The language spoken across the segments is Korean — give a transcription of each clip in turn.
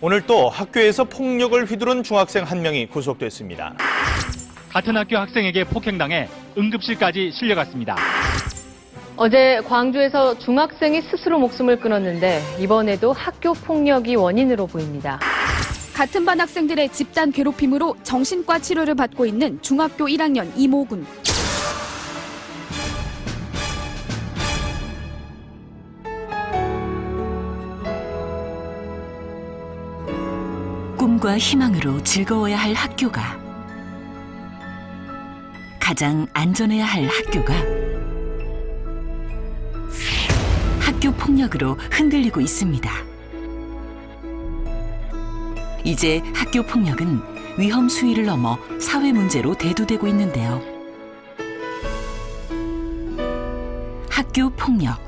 오늘 또 학교에서 폭력을 휘두른 중학생 한 명이 구속됐습니다. 같은 학교 학생에게 폭행당해 응급실까지 실려갔습니다. 어제 광주에서 중학생이 스스로 목숨을 끊었는데 이번에도 학교 폭력이 원인으로 보입니다. 같은 반 학생들의 집단 괴롭힘으로 정신과 치료를 받고 있는 중학교 1학년 이모군. 꿈과 희망으로 즐거워야 할 학교가, 가장 안전해야 할 학교가 학교 폭력으로 흔들리고 있습니다. 이제 학교 폭력은 위험 수위를 넘어 사회 문제로 대두되고 있는데요. 학교 폭력,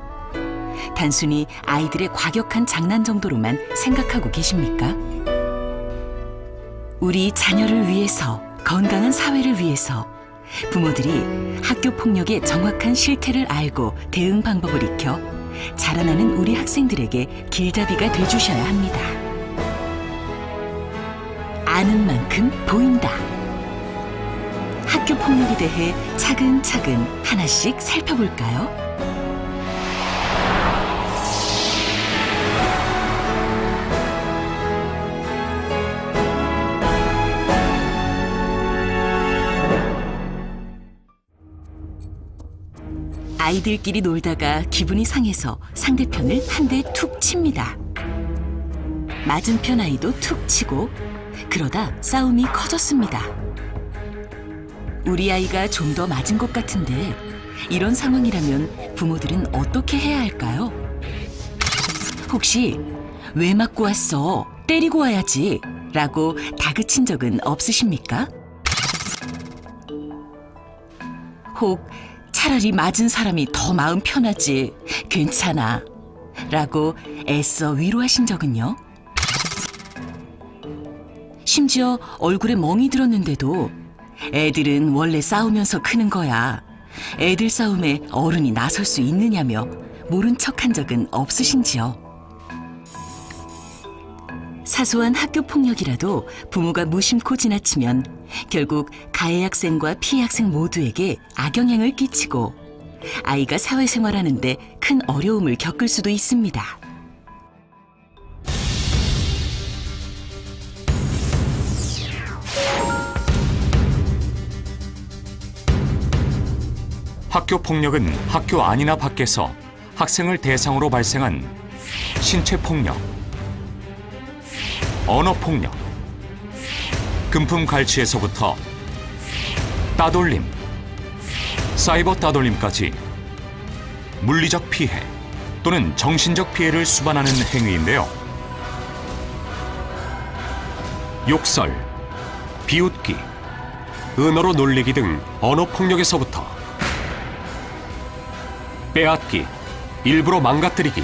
단순히 아이들의 과격한 장난 정도로만 생각하고 계십니까? 우리 자녀를 위해서, 건강한 사회를 위해서 부모들이 학교 폭력의 정확한 실태를 알고 대응 방법을 익혀 자라나는 우리 학생들에게 길잡이가 돼주셔야 합니다. 아는 만큼 보인다. 학교 폭력에 대해 차근차근 하나씩 살펴볼까요? 아이들끼리 놀다가 기분이 상해서 상대편을 한 대 툭 칩니다. 맞은편 아이도 툭 치고 그러다 싸움이 커졌습니다. 우리 아이가 좀 더 맞은 것 같은데 이런 상황이라면 부모들은 어떻게 해야 할까요? 혹시 왜 맞고 왔어? 때리고 와야지 라고 다그친 적은 없으십니까? 혹 차라리 맞은 사람이 더 마음 편하지, 괜찮아 라고 애써 위로하신 적은요? 심지어 얼굴에 멍이 들었는데도 애들은 원래 싸우면서 크는 거야, 애들 싸움에 어른이 나설 수 있느냐며 모른 척한 적은 없으신지요? 사소한 학교 폭력이라도 부모가 무심코 지나치면 결국 가해 학생과 피해 학생 모두에게 악영향을 끼치고 아이가 사회생활하는 데 큰 어려움을 겪을 수도 있습니다. 학교 폭력은 학교 안이나 밖에서 학생을 대상으로 발생한 신체 폭력, 언어 폭력, 금품 갈취에서부터 따돌림, 사이버 따돌림까지 물리적 피해 또는 정신적 피해를 수반하는 행위인데요. 욕설, 비웃기, 은어로 놀리기 등 언어 폭력에서부터 빼앗기, 일부러 망가뜨리기,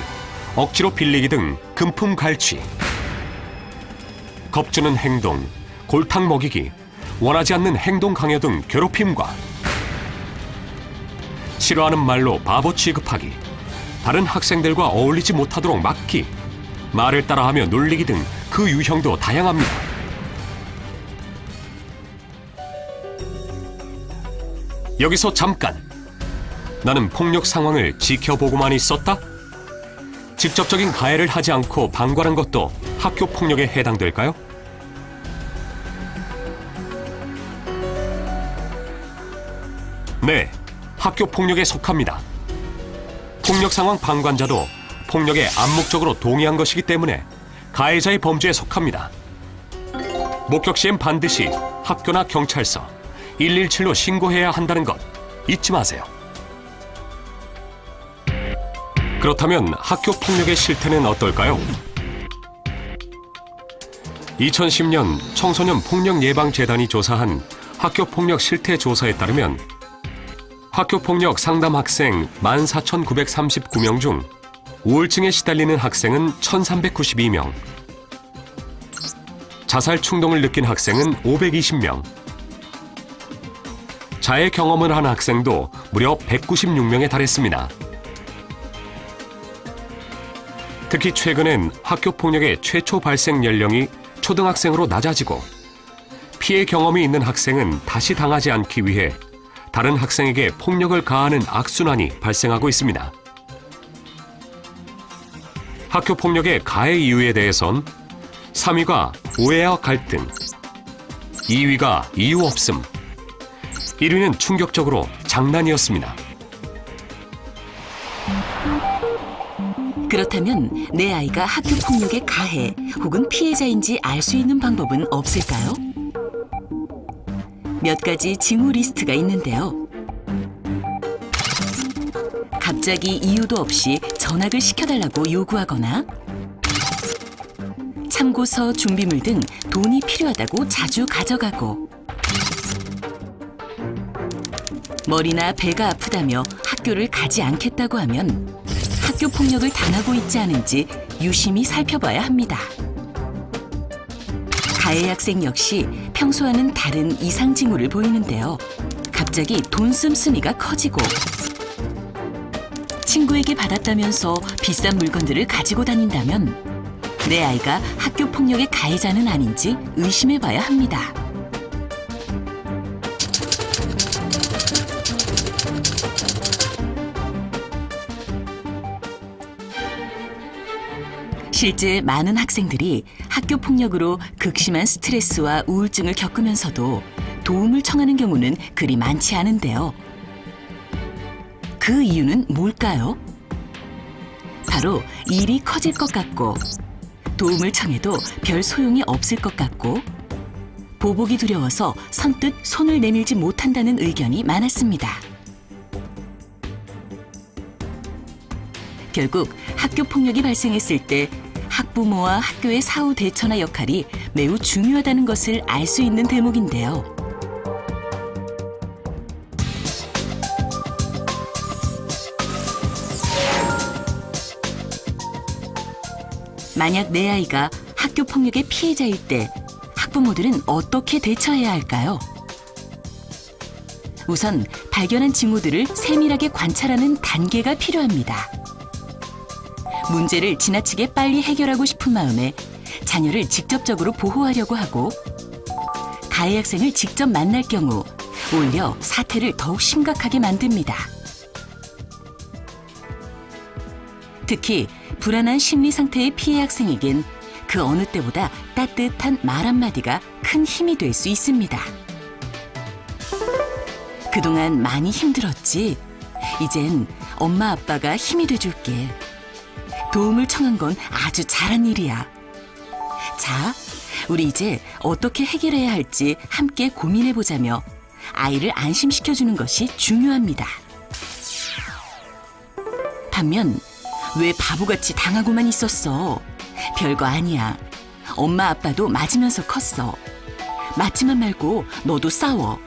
억지로 빌리기 등 금품 갈취, 겁주는 행동, 골탕 먹이기, 원하지 않는 행동 강요 등 괴롭힘과 싫어하는 말로 바보 취급하기, 다른 학생들과 어울리지 못하도록 막기, 말을 따라하며 놀리기 등 그 유형도 다양합니다. 여기서 잠깐! 나는 폭력 상황을 지켜보고만 있었다? 직접적인 가해를 하지 않고 방관한 것도 학교 폭력에 해당될까요? 네, 학교 폭력에 속합니다. 폭력 상황 방관자도 폭력에 암묵적으로 동의한 것이기 때문에 가해자의 범죄에 속합니다. 목격 시엔 반드시 학교나 경찰서 117로 신고해야 한다는 것 잊지 마세요. 그렇다면 학교 폭력의 실태는 어떨까요? 2010년 청소년 폭력 예방 재단이 조사한 학교 폭력 실태 조사에 따르면 학교 폭력 상담 학생 14,939명 중 우울증에 시달리는 학생은 1,392명, 자살 충동을 느낀 학생은 520명, 자해 경험을 한 학생도 무려 196명에 달했습니다. 특히 최근엔 학교 폭력의 최초 발생 연령이 초등학생으로 낮아지고 피해 경험이 있는 학생은 다시 당하지 않기 위해 다른 학생에게 폭력을 가하는 악순환이 발생하고 있습니다. 학교 폭력의 가해 이유에 대해선 3위가 오해와 갈등, 2위가 이유 없음, 1위는 충격적으로 장난이었습니다. 그렇다면 내 아이가 학교 폭력의 가해 혹은 피해자인지 알 수 있는 방법은 없을까요? 몇 가지 징후 리스트가 있는데요. 갑자기 이유도 없이 전학을 시켜달라고 요구하거나 참고서, 준비물 등 돈이 필요하다고 자주 가져가고 머리나 배가 아프다며 학교를 가지 않겠다고 하면 학교 폭력을 당하고 있지 않은지 유심히 살펴봐야 합니다. 가해 학생 역시 평소와는 다른 이상 징후를 보이는데요. 갑자기 돈 씀씀이가 커지고 친구에게 받았다면서 비싼 물건들을 가지고 다닌다면 내 아이가 학교 폭력의 가해자는 아닌지 의심해봐야 합니다. 실제 많은 학생들이 학교 폭력으로 극심한 스트레스와 우울증을 겪으면서도 도움을 청하는 경우는 그리 많지 않은데요. 그 이유는 뭘까요? 바로 일이 커질 것 같고 도움을 청해도 별 소용이 없을 것 같고 보복이 두려워서 선뜻 손을 내밀지 못한다는 의견이 많았습니다. 결국 학교 폭력이 발생했을 때 학부모와 학교의 사후 대처나 역할이 매우 중요하다는 것을 알 수 있는 대목인데요. 만약 내 아이가 학교 폭력의 피해자일 때 학부모들은 어떻게 대처해야 할까요? 우선 발견한 징후들을 세밀하게 관찰하는 단계가 필요합니다. 문제를 지나치게 빨리 해결하고 싶은 마음에 자녀를 직접적으로 보호하려고 하고 가해 학생을 직접 만날 경우 오히려 사태를 더욱 심각하게 만듭니다. 특히 불안한 심리 상태의 피해 학생에겐 그 어느 때보다 따뜻한 말 한마디가 큰 힘이 될 수 있습니다. 그동안 많이 힘들었지. 이젠 엄마 아빠가 힘이 돼줄게. 도움을 청한 건 아주 잘한 일이야. 자, 우리 이제 어떻게 해결해야 할지 함께 고민해보자며 아이를 안심시켜주는 것이 중요합니다. 반면 왜 바보같이 당하고만 있었어? 별거 아니야. 엄마 아빠도 맞으면서 컸어. 맞지만 말고 너도 싸워.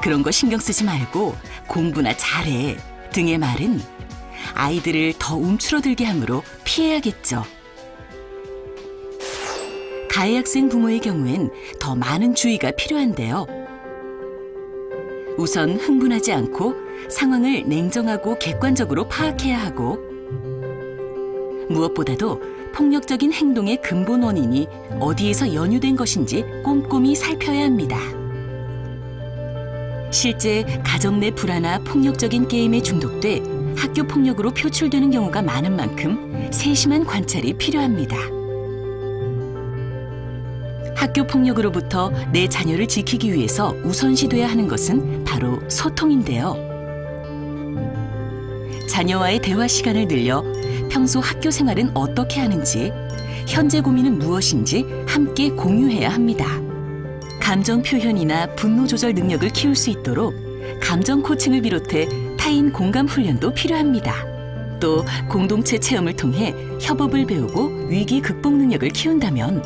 그런 거 신경 쓰지 말고 공부나 잘해 등의 말은 아이들을 더 움츠러들게 하므로 피해야겠죠. 가해 학생 부모의 경우엔 더 많은 주의가 필요한데요. 우선 흥분하지 않고 상황을 냉정하고 객관적으로 파악해야 하고 무엇보다도 폭력적인 행동의 근본 원인이 어디에서 연유된 것인지 꼼꼼히 살펴야 합니다. 실제 가정 내 불화나 폭력적인 게임에 중독돼 학교 폭력으로 표출되는 경우가 많은 만큼 세심한 관찰이 필요합니다. 학교 폭력으로부터 내 자녀를 지키기 위해서 우선시돼야 하는 것은 바로 소통인데요. 자녀와의 대화 시간을 늘려 평소 학교 생활은 어떻게 하는지, 현재 고민은 무엇인지 함께 공유해야 합니다. 감정 표현이나 분노 조절 능력을 키울 수 있도록 감정 코칭을 비롯해 타인 공감 훈련도 필요합니다. 또 공동체 체험을 통해 협업을 배우고 위기 극복 능력을 키운다면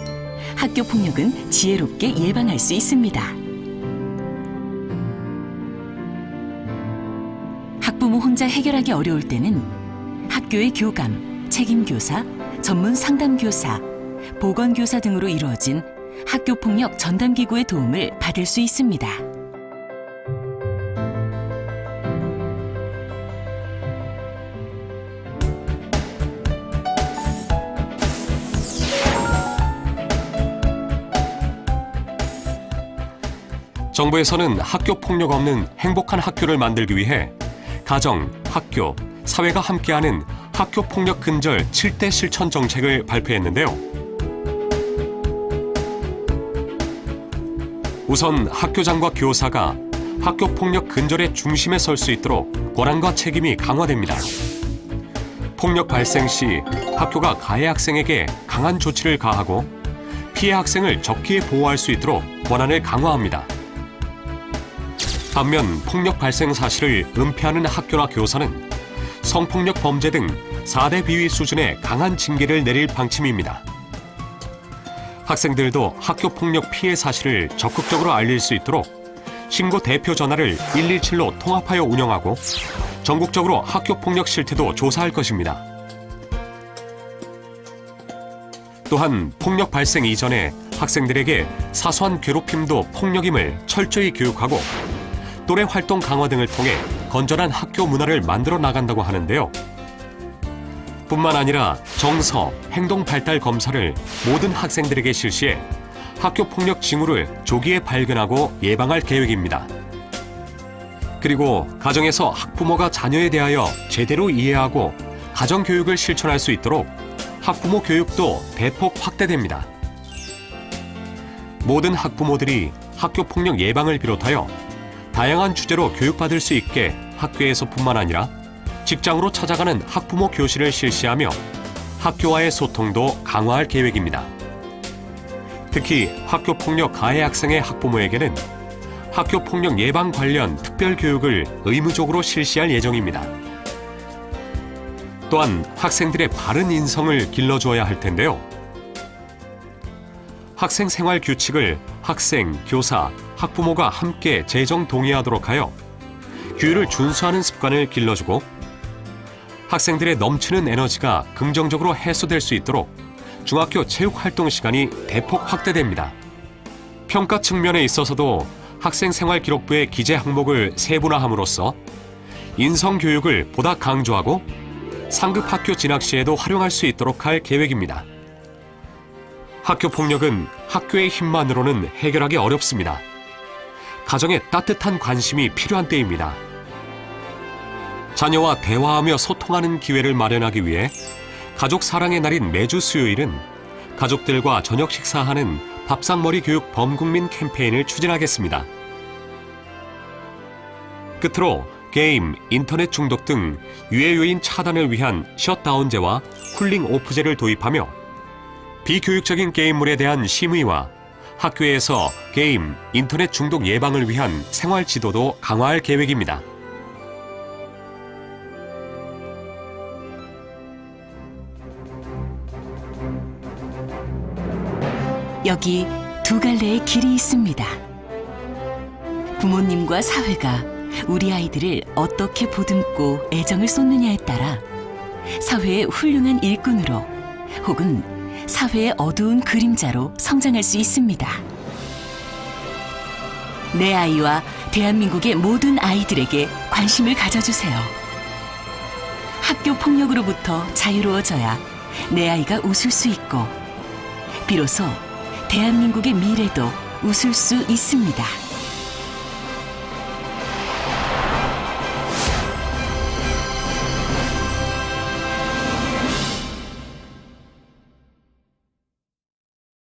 학교 폭력은 지혜롭게 예방할 수 있습니다. 학부모 혼자 해결하기 어려울 때는 학교의 교감, 책임교사, 전문 상담교사, 보건교사 등으로 이루어진 학교 폭력 전담기구의 도움을 받을 수 있습니다. 정부에서는 학교 폭력 없는 행복한 학교를 만들기 위해 가정, 학교, 사회가 함께하는 학교 폭력 근절 7대 실천 정책을 발표했는데요. 우선 학교장과 교사가 학교 폭력 근절의 중심에 설 수 있도록 권한과 책임이 강화됩니다. 폭력 발생 시 학교가 가해 학생에게 강한 조치를 가하고 피해 학생을 적기에 보호할 수 있도록 권한을 강화합니다. 반면 폭력 발생 사실을 은폐하는 학교나 교사는 성폭력 범죄 등 4대 비위 수준의 강한 징계를 내릴 방침입니다. 학생들도 학교 폭력 피해 사실을 적극적으로 알릴 수 있도록 신고 대표 전화를 117로 통합하여 운영하고 전국적으로 학교 폭력 실태도 조사할 것입니다. 또한 폭력 발생 이전에 학생들에게 사소한 괴롭힘도 폭력임을 철저히 교육하고 또래 활동 강화 등을 통해 건전한 학교 문화를 만들어 나간다고 하는데요. 뿐만 아니라 정서, 행동 발달 검사를 모든 학생들에게 실시해 학교 폭력 징후를 조기에 발견하고 예방할 계획입니다. 그리고 가정에서 학부모가 자녀에 대하여 제대로 이해하고 가정교육을 실천할 수 있도록 학부모 교육도 대폭 확대됩니다. 모든 학부모들이 학교 폭력 예방을 비롯하여 다양한 주제로 교육받을 수 있게 학교에서뿐만 아니라 직장으로 찾아가는 학부모 교실을 실시하며 학교와의 소통도 강화할 계획입니다. 특히 학교 폭력 가해 학생의 학부모에게는 학교 폭력 예방 관련 특별 교육을 의무적으로 실시할 예정입니다. 또한 학생들의 바른 인성을 길러주어야 할 텐데요. 학생 생활 규칙을 학생, 교사, 학부모가 함께 재정 동의하도록 하여 규율을 준수하는 습관을 길러주고 학생들의 넘치는 에너지가 긍정적으로 해소될 수 있도록 중학교 체육활동 시간이 대폭 확대됩니다. 평가 측면에 있어서도 학생생활기록부의 기재 항목을 세분화함으로써 인성교육을 보다 강조하고 상급 학교 진학 시에도 활용할 수 있도록 할 계획입니다. 학교 폭력은 학교의 힘만으로는 해결하기 어렵습니다. 가정에 따뜻한 관심이 필요한 때입니다. 자녀와 대화하며 소통하는 기회를 마련하기 위해 가족 사랑의 날인 매주 수요일은 가족들과 저녁 식사하는 밥상머리 교육 범국민 캠페인을 추진하겠습니다. 끝으로 게임, 인터넷 중독 등 유해 요인 차단을 위한 셧다운제와 쿨링 오프제를 도입하며 비교육적인 게임물에 대한 심의와 학교에서 게임, 인터넷 중독 예방을 위한 생활 지도도 강화할 계획입니다. 여기 두 갈래의 길이 있습니다. 부모님과 사회가 우리 아이들을 어떻게 보듬고 애정을 쏟느냐에 따라 사회의 훌륭한 일꾼으로 혹은 사회의 어두운 그림자로 성장할 수 있습니다. 내 아이와 대한민국의 모든 아이들에게 관심을 가져주세요. 학교 폭력으로부터 자유로워져야 내 아이가 웃을 수 있고 비로소 대한민국의 미래도 웃을 수 있습니다.